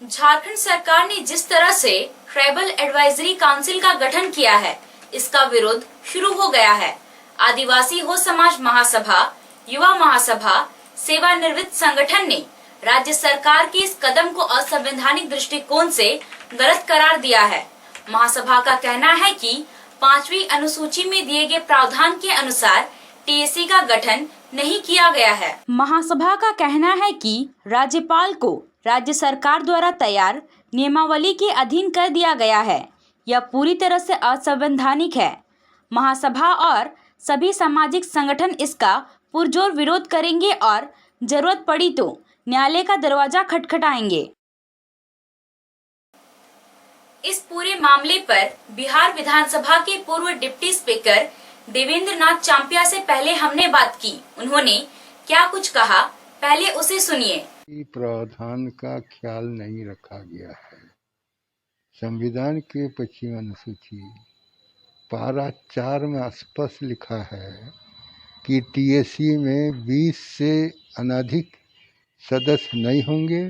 झारखंड सरकार ने जिस तरह से ट्राइबल एडवाइजरी काउंसिल का गठन किया है, इसका विरोध शुरू हो गया है। आदिवासी हो समाज महासभा, युवा महासभा, सेवानिवृत्त संगठन ने राज्य सरकार के इस कदम को असंवैधानिक दृष्टिकोण से गलत करार दिया है। महासभा का कहना है कि 5वीं अनुसूची में दिए गए प्रावधान के अनुसार टीएसी का गठन नहीं किया गया है। महासभा का कहना है कि राज्यपाल को राज्य सरकार द्वारा तैयार नियमावली के अधीन कर दिया गया है। यह पूरी तरह से असंवैधानिक है। महासभा और सभी सामाजिक संगठन इसका पुरजोर विरोध करेंगे और जरूरत पड़ी तो न्यायालय का दरवाजा खटखटाएंगे। इस पूरे मामले पर बिहार विधानसभा के पूर्व डिप्टी स्पीकर देवेंद्र नाथ चांपिया से पहले हमने बात की। उन्होंने क्या कुछ कहा, पहले उसे सुनिए। प्रावधान का ख्याल नहीं रखा गया है। संविधान के 25 अनुसूची पारा 4 में स्पष्ट लिखा है कि टीएसी में 20 से अनधिक सदस्य नहीं होंगे,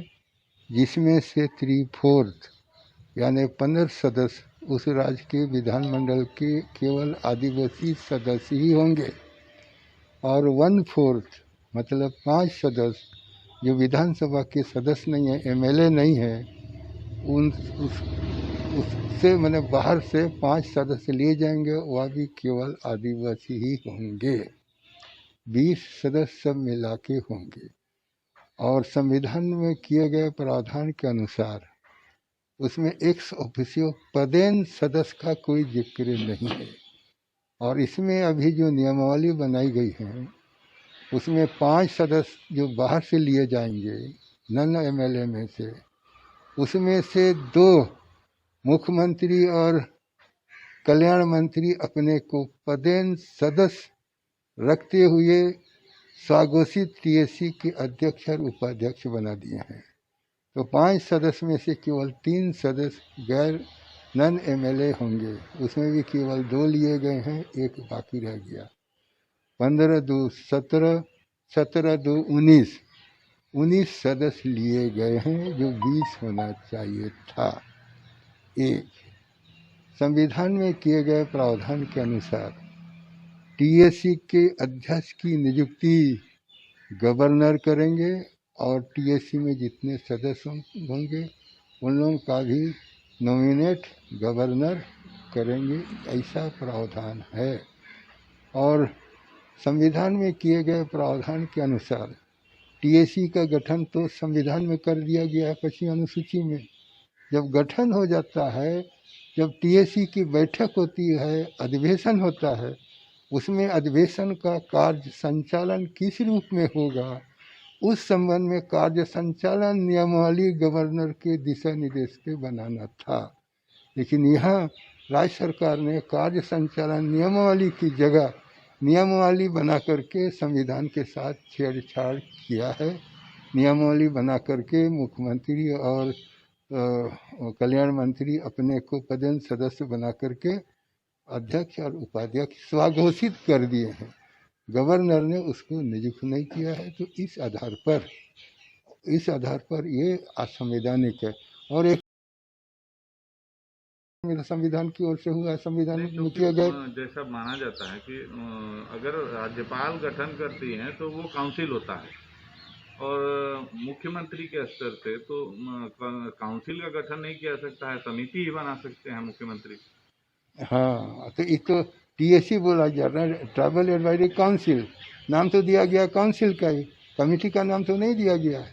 जिसमें से 3/4 यानी 15 सदस्य उस राज्य के विधानमंडल के केवल आदिवासी सदस्य ही होंगे और 1/4 मतलब 5 सदस्य जो विधानसभा के सदस्य नहीं है, एमएलए नहीं है, उससे मैंने बाहर से 5 सदस्य लिए जाएंगे, वह भी केवल आदिवासी ही होंगे। 20 सदस्य सब मिला के होंगे। और संविधान में किए गए प्रावधान के अनुसार उसमें एक्स ऑफिसियो पदेन सदस्य का कोई जिक्र नहीं है। और इसमें अभी जो नियमावली बनाई गई है उसमें 5 सदस्य जो बाहर से लिए जाएंगे नन एमएलए में से, उसमें से 2 मुख्यमंत्री और कल्याण मंत्री अपने को पदेन सदस्य रखते हुए स्वाघोषित टीएसी के अध्यक्ष और उपाध्यक्ष बना दिए हैं। तो 5 सदस्य में से केवल 3 सदस्य गैर नन एमएलए होंगे, उसमें भी केवल 2 लिए गए हैं, एक बाकी रह गया। 15-2 17, 17-2 19 सदस्य लिए गए हैं, जो 20 होना चाहिए था। एक संविधान में किए गए प्रावधान के अनुसार टीएसी के अध्यक्ष की नियुक्ति गवर्नर करेंगे और टीएसी में जितने सदस्य होंगे उन लोगों का भी नॉमिनेट गवर्नर करेंगे, ऐसा प्रावधान है। और संविधान में किए गए प्रावधान के अनुसार टीएसी का गठन तो संविधान में कर दिया गया है 25 अनुसूची में। जब गठन हो जाता है, जब टीएसी की बैठक होती है, अधिवेशन होता है, उसमें अधिवेशन का कार्य संचालन किस रूप में होगा, उस संबंध में कार्य संचालन नियमावली गवर्नर के दिशा निर्देश के बनाना था। लेकिन यहाँ राज्य सरकार ने कार्य संचालन नियमावली की जगह नियमावली बना करके संविधान के साथ छेड़छाड़ किया है। नियमावली बना करके मुख्यमंत्री और कल्याण मंत्री अपने को पदेन सदस्य बना करके अध्यक्ष और उपाध्यक्ष स्वाघोषित कर दिए हैं। गवर्नर ने उसको नियुक्त नहीं किया है। तो इस आधार पर ये असंवैधानिक है। और एक संविधान की ओर से हुआ, संविधान में किया गया। जैसा माना जाता है कि अगर राज्यपाल गठन करती हैं तो वो काउंसिल होता है, और मुख्यमंत्री के स्तर पे तो काउंसिल का गठन नहीं किया सकता है, समिति ही बना सकते हैं मुख्यमंत्री। हाँ, तो ये तो टीएसी बोला जा रहा है, ट्राइबल एडवाइजरी काउंसिल। नाम तो दिया गया काउंसिल का ही, कमेटी का नाम तो नहीं दिया गया है।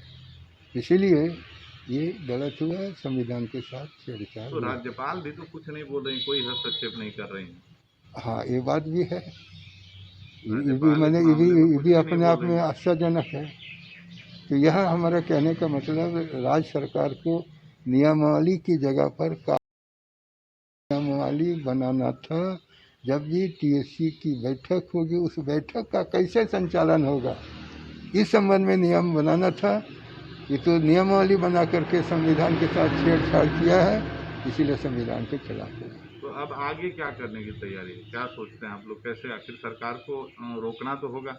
इसीलिए ये गलत हुआ है, संविधान के साथ छेड़छाड़। तो राज्यपाल भी तो कुछ नहीं बोल रही, कोई हस्तक्षेप नहीं कर रही हैं। हाँ, ये बात भी है। ये भी अपने आप में आश्चर्यजनक है। तो यह हमारा कहने का मतलब राज्य सरकार को नियमावली की जगह पर नियमावली बनाना था। जब भी टीएसी की बैठक होगी, उस बैठक का कैसे संचालन होगा, इस संबंध में नियम बनाना था। ये तो नियमावली बना करके संविधान के साथ छेड़छाड़ किया है, इसीलिए संविधान के खिलाफ है। तो अब आगे क्या करने की तैयारी है, क्या सोचते हैं आप लोग, कैसे आखिर सरकार को रोकना तो होगा?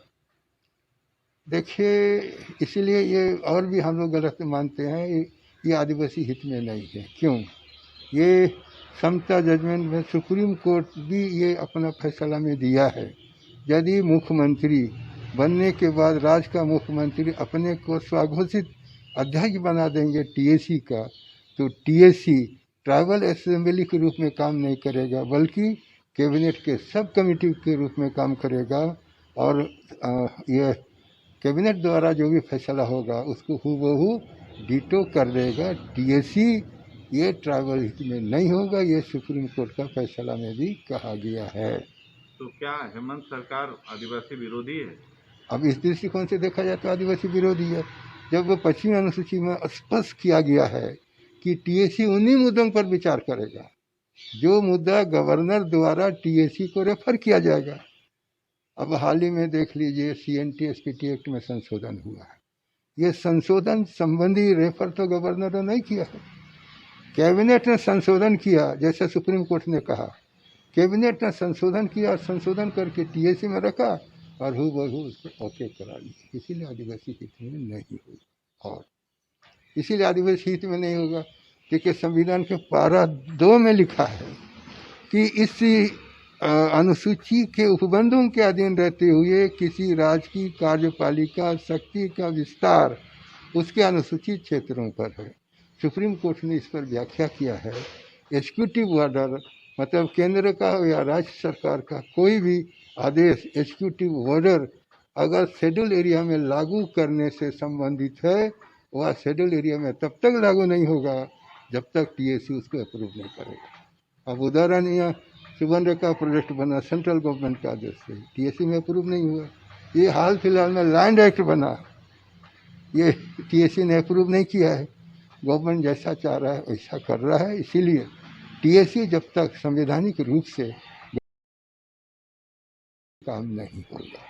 देखिए, इसीलिए ये और भी हम लोग गलत मानते हैं ये आदिवासी हित में नहीं है। क्यों? ये समता जजमेंट में सुप्रीम कोर्ट भी ये अपना फैसला में दिया है। यदि मुख्यमंत्री बनने के बाद राज्य का मुख्यमंत्री अपने को स्वघोषित अध्यक्ष बना देंगे टीएसी का, तो टीएसी ट्राइबल असेंबली के रूप में काम नहीं करेगा, बल्कि कैबिनेट के सब कमेटी के रूप में काम करेगा। और यह कैबिनेट द्वारा जो भी फैसला होगा उसको हूबहू डिटो कर देगा टीएसी। ये ट्राइबल हित में नहीं होगा, ये सुप्रीम कोर्ट का फैसला में भी कहा गया है। तो क्या हेमंत सरकार आदिवासी विरोधी है? अब इस दृष्टिकोण से देखा जाए तो आदिवासी विरोधी है। जब वो 25वीं अनुसूची में स्पष्ट किया गया है कि टीएसी उन्हीं मुद्दों पर विचार करेगा जो मुद्दा गवर्नर द्वारा टीएसी को रेफर किया जाएगा। अब हाल ही में देख लीजिए CNT-SPT एक्ट में संशोधन हुआ है। ये संशोधन संबंधी रेफर तो गवर्नर ने नहीं किया है, कैबिनेट ने संशोधन किया। जैसे सुप्रीम कोर्ट ने कहा, कैबिनेट ने संशोधन किया और संशोधन करके टीएसी में रखा और हूबहू उसको ओके करा लिया। इसीलिए आदिवासी हित में नहीं होगा। और इसीलिए आदिवासी हित में नहीं होगा क्योंकि संविधान के पारा 2 में लिखा है कि इस अनुसूची के उपबंधों के अधीन रहते हुए किसी राज्य की कार्यपालिका शक्ति का विस्तार उसके अनुसूचित क्षेत्रों पर है। सुप्रीम कोर्ट ने इस पर व्याख्या किया है, एग्जीक्यूटिव ऑर्डर मतलब केंद्र का या राज्य सरकार का कोई भी आदेश, एग्जीक्यूटिव ऑर्डर अगर शेड्यूल एरिया में लागू करने से संबंधित है, वह शेड्यूल एरिया में तब तक लागू नहीं होगा जब तक टीएसी उसको अप्रूव नहीं करेगा। अब उदाहरण यहाँ सुवर्णरेखा प्रोजेक्ट बना सेंट्रल गवर्नमेंट का आदेश से, टीएसी में अप्रूव नहीं हुआ। ये हाल फिलहाल में लैंड एक्ट बना, ये टीएसी ने अप्रूव नहीं किया है। गवर्नमेंट जैसा चाह रहा है वैसा कर रहा है। इसीलिए टीएसी जब तक संवैधानिक रूप से काम नहीं होगा।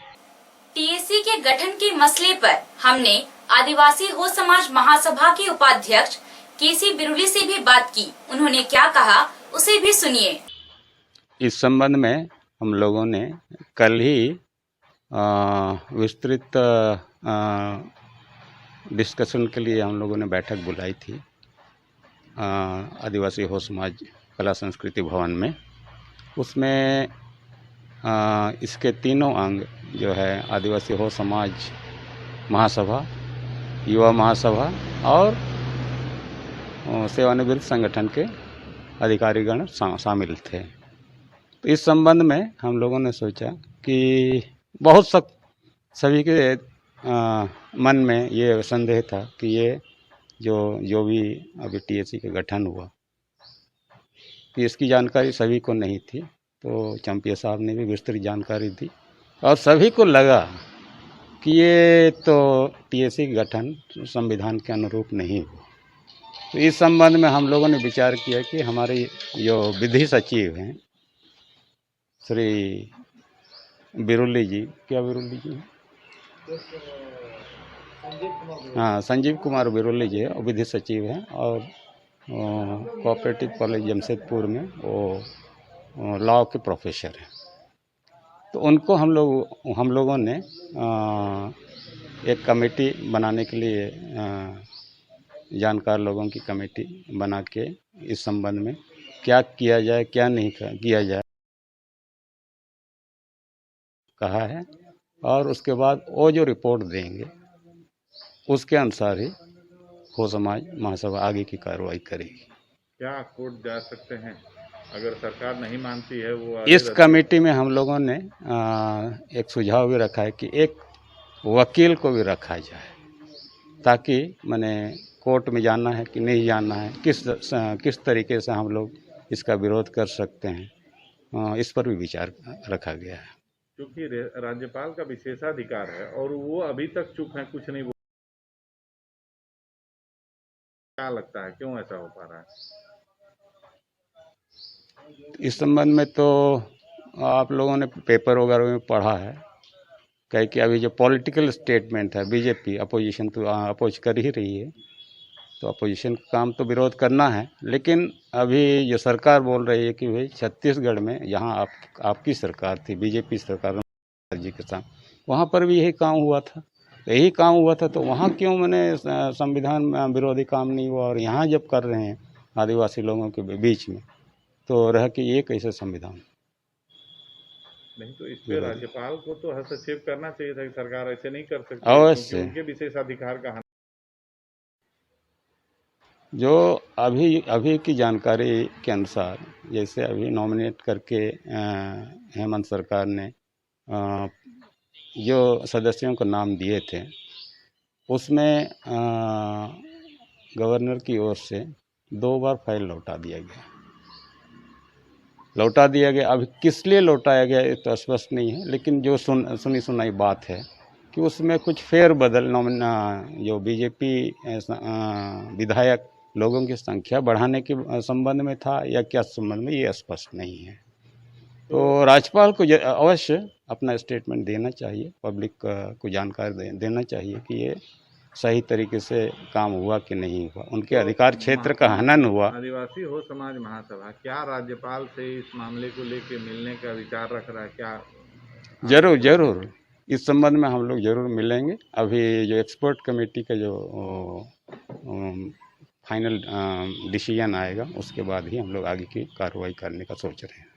टीएसी के गठन के मसले पर हमने आदिवासी हो समाज महासभा के उपाध्यक्ष केसी बिरुली से भी बात की। उन्होंने क्या कहा उसे भी सुनिए। इस संबंध में हम लोगों ने कल ही विस्तृत डिस्कशन के लिए हम लोगों ने बैठक बुलाई थी आदिवासी हो समाज कला संस्कृति भवन में। उसमें इसके तीनों अंग जो है आदिवासी हो समाज महासभा, युवा महासभा और सेवानिवृत्त संगठन के अधिकारीगण शामिल थे। तो इस संबंध में हम लोगों ने सोचा कि बहुत सभी के मन में ये संदेह था कि ये जो भी अभी टीएसी का गठन हुआ कि इसकी जानकारी सभी को नहीं थी। तो चंपिया साहब ने भी विस्तृत जानकारी दी और सभी को लगा कि ये तो टीएसी का गठन संविधान के अनुरूप नहीं हुआ। तो इस संबंध में हम लोगों ने विचार किया कि हमारे जो विधि सचिव हैं श्री बिरुली जी, क्या बिरुली जी हैं? हाँ, संजीव कुमार बिरुली जी है, विधि सचिव हैं और कोऑपरेटिव कॉलेज जमशेदपुर में वो लॉ के प्रोफेसर हैं। तो उनको हम लोगों ने एक कमेटी बनाने के लिए जानकार लोगों की कमेटी बना के इस संबंध में क्या किया जाए क्या नहीं किया जाए कहा है। और उसके बाद वो जो रिपोर्ट देंगे उसके अनुसार ही हो समाज महासभा आगे की कार्रवाई करेगी। क्या कोर्ट जा सकते हैं अगर सरकार नहीं मानती है? वो इस कमेटी में हम लोगों ने एक सुझाव भी रखा है कि एक वकील को भी रखा जाए ताकि माने कोर्ट में जाना है कि नहीं जाना है, किस तरीके से हम लोग इसका विरोध कर सकते हैं, इस पर भी विचार रखा गया है। क्योंकि राज्यपाल का विशेषाधिकार है और वो अभी तक चुप है, कुछ नहीं बोल। क्या लगता है क्यों ऐसा हो पा रहा है? इस संबंध में तो आप लोगों ने पेपर वगैरह में पढ़ा है कहे कि अभी जो पॉलिटिकल स्टेटमेंट है बीजेपी अपोजिशन तो अपोज कर ही रही है, तो अपोजिशन का काम तो विरोध करना है। लेकिन अभी जो सरकार बोल रही है कि भाई छत्तीसगढ़ में जहां आपकी सरकार थी बीजेपी सरकार जी के साथ, वहां पर भी यही काम हुआ था तो यही काम हुआ था, तो वहाँ क्यों मैंने संविधान विरोधी काम नहीं हुआ, और यहाँ जब कर रहे हैं आदिवासी लोगों के बीच में, तो रह कि ये कैसे संविधान। नहीं तो इस पे राज्यपाल को तो हस्तक्षेप करना चाहिए था कि सरकार ऐसे नहीं कर सकती, अवश्य। क्योंकि उनके विशेषाधिकार का जो अभी की जानकारी के अनुसार, जैसे अभी नॉमिनेट करके हेमंत सरकार ने जो सदस्यों को नाम दिए थे, उसमें गवर्नर की ओर से 2 बार फाइल लौटा दिया गया। अभी किस लिए लौटाया गया ये तो स्पष्ट नहीं है, लेकिन जो सुनी सुनाई बात है कि उसमें कुछ फेरबदल जो बीजेपी विधायक लोगों की संख्या बढ़ाने के संबंध में था या क्या संबंध में, ये स्पष्ट नहीं है। तो राज्यपाल को अवश्य अपना स्टेटमेंट देना चाहिए, पब्लिक को जानकारी देना चाहिए कि ये सही तरीके से काम हुआ कि नहीं हुआ, उनके अधिकार क्षेत्र का हनन हुआ। आदिवासी हो समाज महासभा क्या राज्यपाल से इस मामले को लेकर मिलने का विचार रख रहा है क्या? जरूर इस संबंध में हम लोग जरूर मिलेंगे। अभी जो एक्सपर्ट कमेटी का जो फाइनल डिसीजन आएगा, उसके बाद ही हम लोग आगे की कार्रवाई करने का सोच रहे हैं।